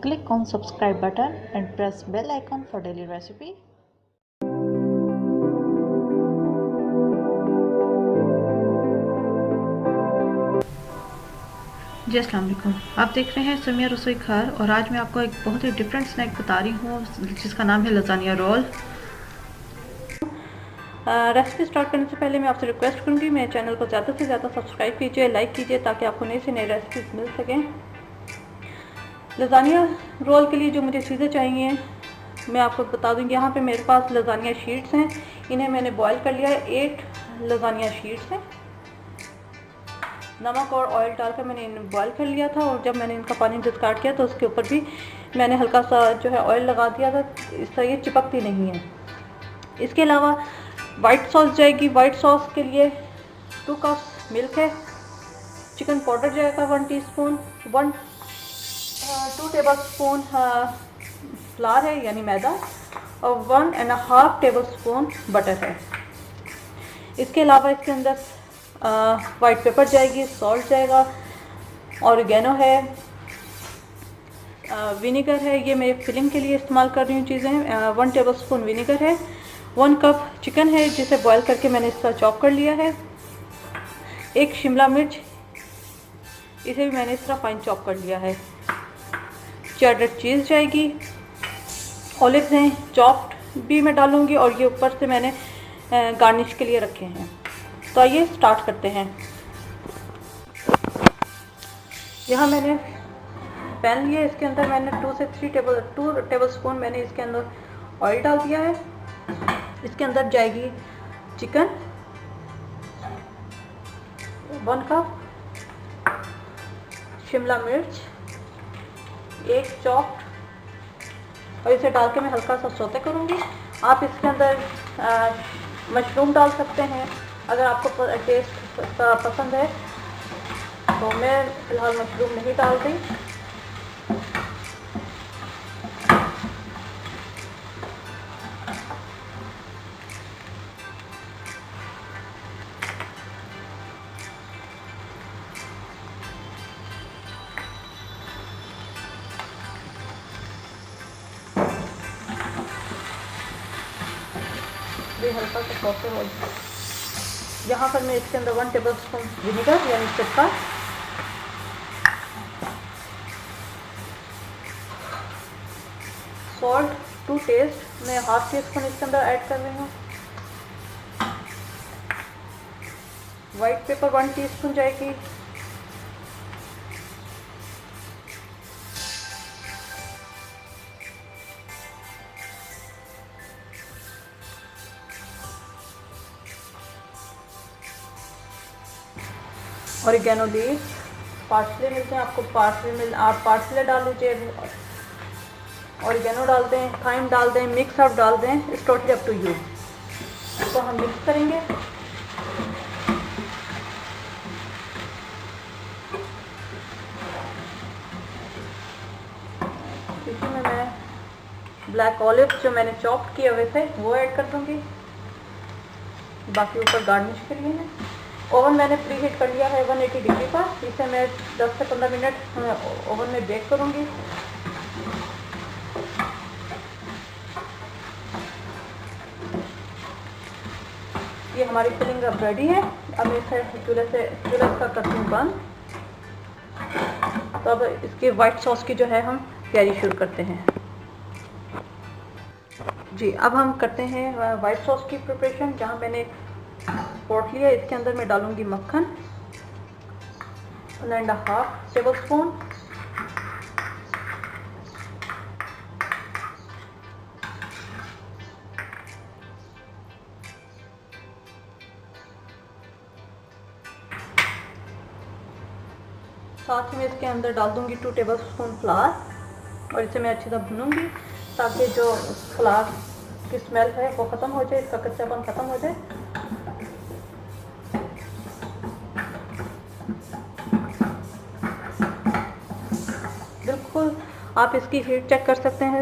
Click on subscribe button and press bell icon for daily recipe. जी अस्सलाम वालेकुम, आप देख रहे हैं समिया रसोई घर और आज मैं आपको एक बहुत ही डिफरेंट स्नैक बता रही हूँ जिसका नाम है लजानिया रोल। रेसिपी स्टार्ट करने से पहले मैं आपसे रिक्वेस्ट करूँगी मेरे चैनल को ज़्यादा से ज़्यादा सब्सक्राइब कीजिए, लाइक कीजिए ताकि आपको नई से नई रेसिपीज मिल सकें। लजानिया रोल के लिए जो मुझे चीज़ें चाहिए मैं आपको बता दूँगी। यहाँ पे मेरे पास लजानिया शीट्स हैं, इन्हें मैंने बॉईल कर लिया है। 8 लजानिया शीट्स हैं। नमक और ऑयल डालकर मैंने इन्हें बॉईल कर लिया था और जब मैंने इनका पानी डिस्कार्ड किया तो उसके ऊपर भी मैंने हल्का सा जो है ऑयल लगा दिया था, इस तरह ये चिपकती नहीं है। इसके अलावा वाइट सॉस जाएगी। वाइट सॉस के लिए 2 कप्स मिल्क है। चिकन पाउडर जाएगा 1 टीस्पून। 2 टेबल स्पून फ्लावर है यानी मैदा और 1.5 टेबल स्पून बटर है। इसके अलावा इसके अंदर वाइट पेपर जाएगी, सॉल्ट जाएगा, ऑरिगेनो है, विनेगर है। ये मैं फिलिंग के लिए इस्तेमाल कर रही हूँ चीज़ें। 1 टेबल स्पून विनेगर है। 1 कप चिकन है जिसे बॉईल करके मैंने इसका चॉप कर लिया है। 1 शिमला मिर्च, इसे भी मैंने इस तरह फाइन चॉप कर लिया है। चेडर चीज़ जाएगी। ऑलिव्स हैं, चॉप्ड भी मैं डालूँगी और ये ऊपर से मैंने गार्निश के लिए रखे हैं। तो आइए स्टार्ट करते हैं। यहाँ मैंने पैन लिया, इसके अंदर मैंने 2 टेबल स्पून मैंने इसके अंदर ऑयल डाल दिया है। इसके अंदर जाएगी चिकन 1 कप, शिमला मिर्च 1 चॉप और इसे डाल के मैं हल्का सा सौते करूँगी। आप इसके अंदर मशरूम डाल सकते हैं अगर आपको टेस्ट पसंद है, तो मैं फ़िलहाल मशरूम नहीं डाल रही। ये हल्का सा सौते हो जाए। यहाँ पर मैं इसके अंदर 1 टेबल स्पून विनेगर यानी सिरका, सॉल्ट टू टेस्ट मैं 1/2 टीस्पून इसके अंदर ऐड कर रही हूँ। वाइट पेपर 1 टीस्पून जाएगी। ऑरिगेनो लीव्स, पार्सले मिलते हैं आपको, आप पार्सले डाल लीजिए, ऑरिगेनो डाल दें, थाइम डाल दें, मिक्स अप डाल दें, it's totally up to you. इसको हम मिक्स करेंगे। इसी में मैं ब्लैक ऑलिव जो मैंने चॉप किए हुए थे वो ऐड कर दूंगी, बाकी ऊपर गार्निश के लिए है। ओवन मैंने प्री हीट कर लिया है 180 डिग्री पर। इसे मैं 10 से 15 मिनट ओवन में बेक करूँगी। ये हमारी फिलिंग अब रेडी है। अब इसे चूल्हे का करती हूँ बंद। तो अब इसके वाइट सॉस की जो है हम तैयारी शुरू करते हैं। जी अब हम करते हैं वाइट सॉस की प्रिपरेशन। जहाँ मैंने पॉट लिया, इसके अंदर मैं डालूंगी मक्खन 1.5 टेबल स्पून, साथ में इसके अंदर डाल दूंगी 2 टेबल स्पून फ्लावर और इसे मैं अच्छी तरह भूनूंगी ताकि जो फ्लावर की स्मेल है वो ख़त्म हो जाए, इसका कच्चापन ख़त्म हो जाए। बिल्कुल आप इसकी हीट चेक कर सकते हैं।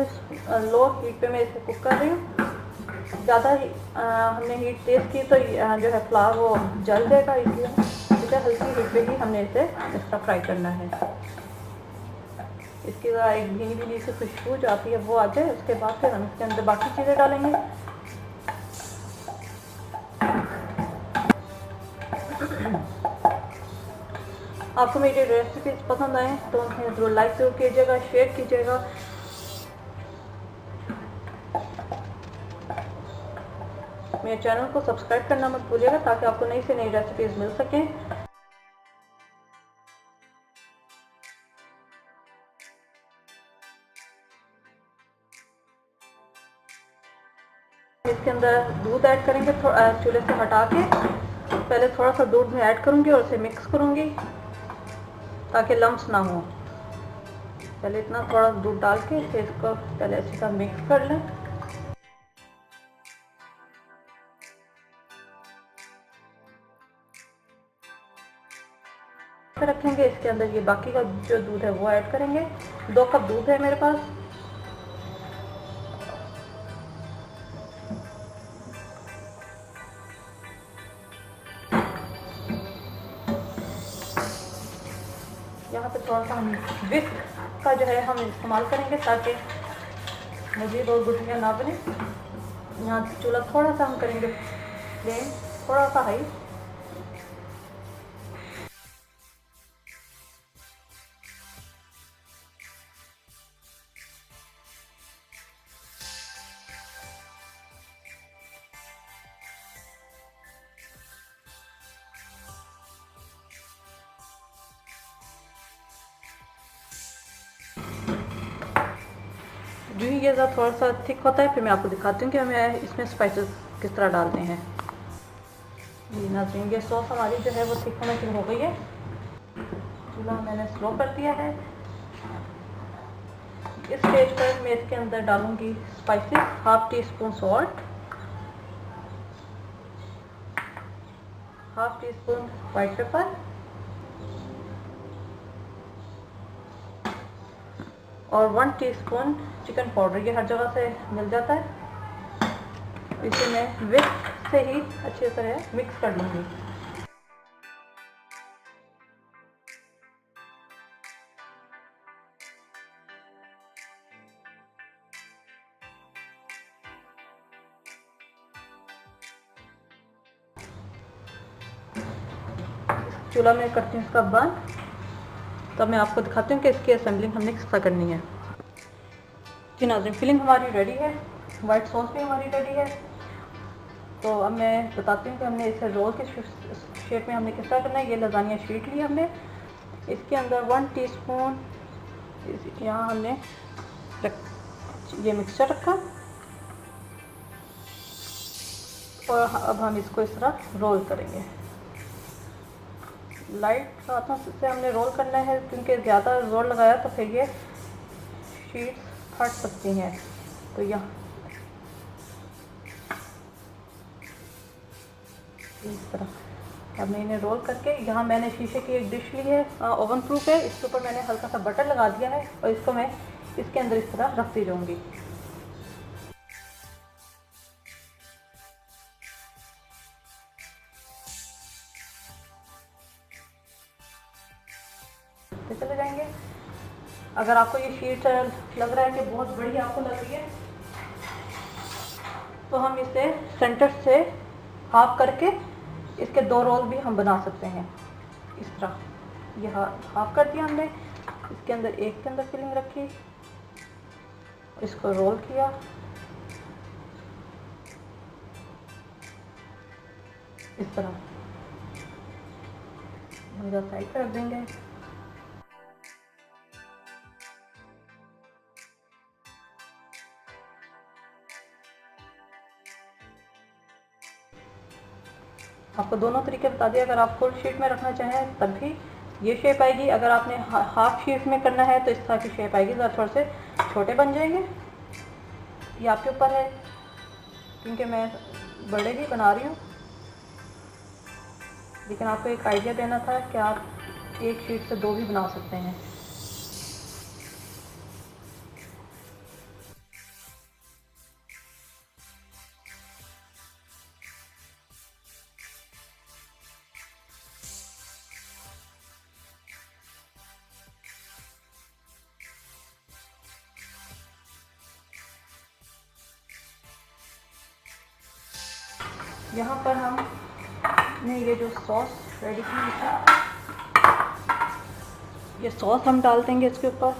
लो हीट पे मैं इसे कुक कर रही हूँ। ज़्यादा हमने हीट तेज़ की तो जो है फ्लावर वो जल जाएगा, इसलिए इसे हल्की हीट पे ही हमने इसे एक्स्ट्रा फ्राई करना है। इसकी ज़रा एक भीनी भीनी सी खुशबू जो आती है वो आ जाए, उसके बाद फिर हम इसके अंदर बाकी चीज़ें डालेंगे। आपको मेरी रेसिपीज पसंद आए तो उन्हें ज़रूर लाइक ज़रूर कीजिएगा, शेयर कीजिएगा। मेरे चैनल को सब्सक्राइब करना मत भूलिएगा ताकि आपको नई से नई रेसिपीज मिल सकें। इसके अंदर दूध ऐड करेंगे, चूल्हे से हटा के पहले थोड़ा सा दूध में ऐड करूंगी और उसे मिक्स करूंगी ताकि लम्स ना हो। पहले इतना थोड़ा दूध डाल के फिर इसको पहले अच्छी तरह मिक्स कर लें। फिर रखेंगे इसके अंदर ये बाकी का जो दूध है वो ऐड करेंगे। 2 कप दूध है मेरे पास। यहाँ पे थोड़ा सा हम विस्क का जो है हम इस्तेमाल करेंगे ताकि मज़ीद और गुठलियाँ ना बने। यहाँ चूल्हा थोड़ा सा हम करेंगे फ्लेम थोड़ा सा हाई। जो ही ये थोड़ा सा थिक होता है फिर मैं आपको दिखाती हूँ कि हमें इसमें स्पाइसेस किस तरह डालते हैं। जी नाज़रीन, ये सॉस हमारी जो है वो थिक होना शुरू हो गई है। चूल्हा मैंने स्लो कर दिया है। इस स्टेज पर मैं इसके अंदर डालूंगी spices, 1/2 teaspoon salt, 1/2 teaspoon white paper और 1 टीस्पून चिकन पाउडर। ये हर जगह से मिल जाता है। इसे मैं विस्क से ही अच्छी तरह मिक्स कर लूँगी। चूल्हा में करती हूँ इसका बंद। तो मैं आपको दिखाती हूँ कि इसकी असेंबलिंग हमने किस तरह करनी है। जी नाज़रीन, फिलिंग हमारी रेडी है, वाइट सॉस भी हमारी रेडी है। तो अब मैं बताती हूँ कि हमने इसे रोल के शेप में हमने किस तरह करना है। ये लजानिया शीट ली हमने, इसके अंदर 1 टीस्पून यहाँ हमने ये मिक्सचर रखा और अब हम इसको इस तरह रोल करेंगे। लाइट हाथों से हमने रोल करना है क्योंकि ज़्यादा जोर लगाया तो फिर ये शीट्स फट सकती हैं। तो यहाँ इस तरह हमने इन्हें रोल करके, यहाँ मैंने शीशे की एक डिश ली है, ओवन प्रूफ है। इसके ऊपर मैंने हल्का सा बटर लगा दिया है और इसको मैं इसके अंदर इस तरह रखती जाऊँगी। चले जाएंगे। अगर आपको ये शीट लग रहा है कि बहुत बड़ी आपको लग रही है तो हम इसे सेंटर से हाफ करके इसके 2 रोल भी हम बना सकते हैं। इस तरह ये हाफ कर दिया हमने, इसके अंदर एक के अंदर फिलिंग रखी, इसको रोल किया, इस तरह साइड कर देंगे। आपको दोनों तरीके बता दिए। अगर आप फुल शीट में रखना चाहें तब भी ये शेप आएगी, अगर आपने हाफ शीट में करना है तो इस तरह की शेप आएगी। ज़रा थोड़े से छोटे बन जाएंगे, ये आपके ऊपर है क्योंकि मैं बड़े भी बना रही हूँ, लेकिन आपको एक आइडिया देना था कि आप एक शीट से 2 भी बना सकते हैं। यहाँ पर हम ने ये जो सॉस रेडी की है, ये सॉस हम डाल देंगे इसके ऊपर।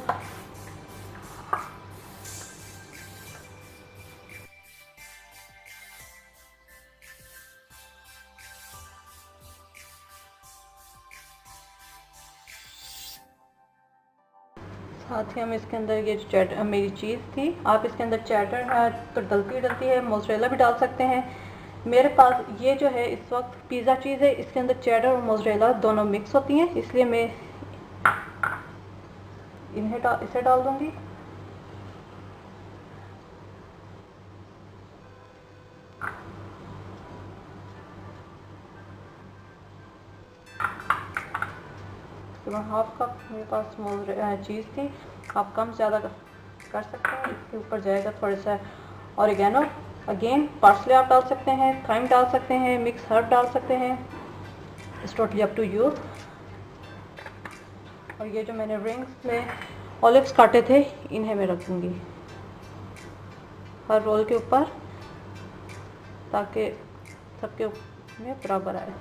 साथ ही हम इसके अंदर ये जो मेरी चीज़ थी, आप इसके अंदर चैटर तो डलती है, मोज़रेला भी डाल सकते हैं। मेरे पास ये जो है इस वक्त पिज़्ज़ा चीज़ है, इसके अंदर चैटर और मोज़रेला दोनों मिक्स होती हैं, इसलिए मैं इसे डाल दूंगी। तो हाफ कप मेरे पास चीज़ थी, आप कम ज़्यादा कर सकते हैं। इसके ऊपर जाएगा थोड़ा सा ऑरिगेनो, अगेन पार्सले आप डाल सकते हैं, थाइम डाल सकते हैं, मिक्स हर्ब डाल सकते हैं, it's totally up to you. और ये जो मैंने रिंग्स में ऑलिव्स काटे थे, इन्हें मैं रख दूँगी हर रोल के ऊपर, ताकि सबके में बराबर आए।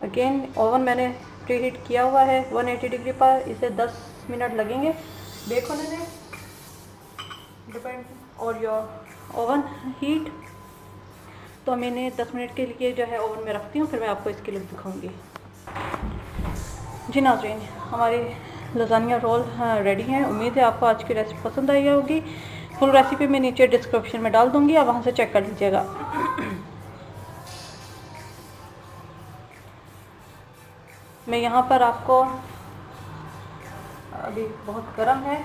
अगेन ओवन मैंने प्री हीट किया हुआ है 180 डिग्री पर, इसे 10 मिनट लगेंगे बेक होने में, डिपेंड और योर ओवन हीट। तो मैंने 10 मिनट के लिए जो है ओवन में रखती हूँ, फिर मैं आपको इसकी लुक दिखाऊंगी। जी नाज़रीन, हमारी लजानिया रोल रेडी हैं। उम्मीद है आपको आज की रेसिपी पसंद आई होगी। फुल रेसिपी मैं नीचे डिस्क्रिप्शन में डाल दूँगी, आप वहाँ से चेक कर लीजिएगा। मैं यहाँ पर आपको, अभी बहुत गर्म है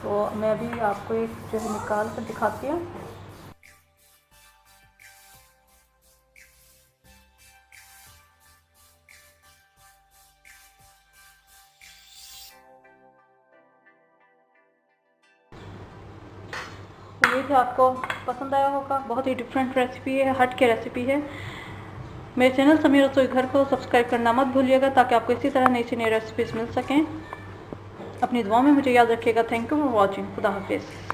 तो मैं अभी आपको एक जो है निकाल कर दिखाती हूँ। उम्मीद है आपको पसंद आया होगा। बहुत ही डिफरेंट रेसिपी है, हट के रेसिपी है। मेरे चैनल समीर रसोई घर को सब्सक्राइब करना मत भूलिएगा, ताकि आपको इसी तरह नई से नई रेसिपीज़ मिल सकें। अपनी दुआ में मुझे याद रखिएगा। Thank you for watching. खुदा हाफिज़।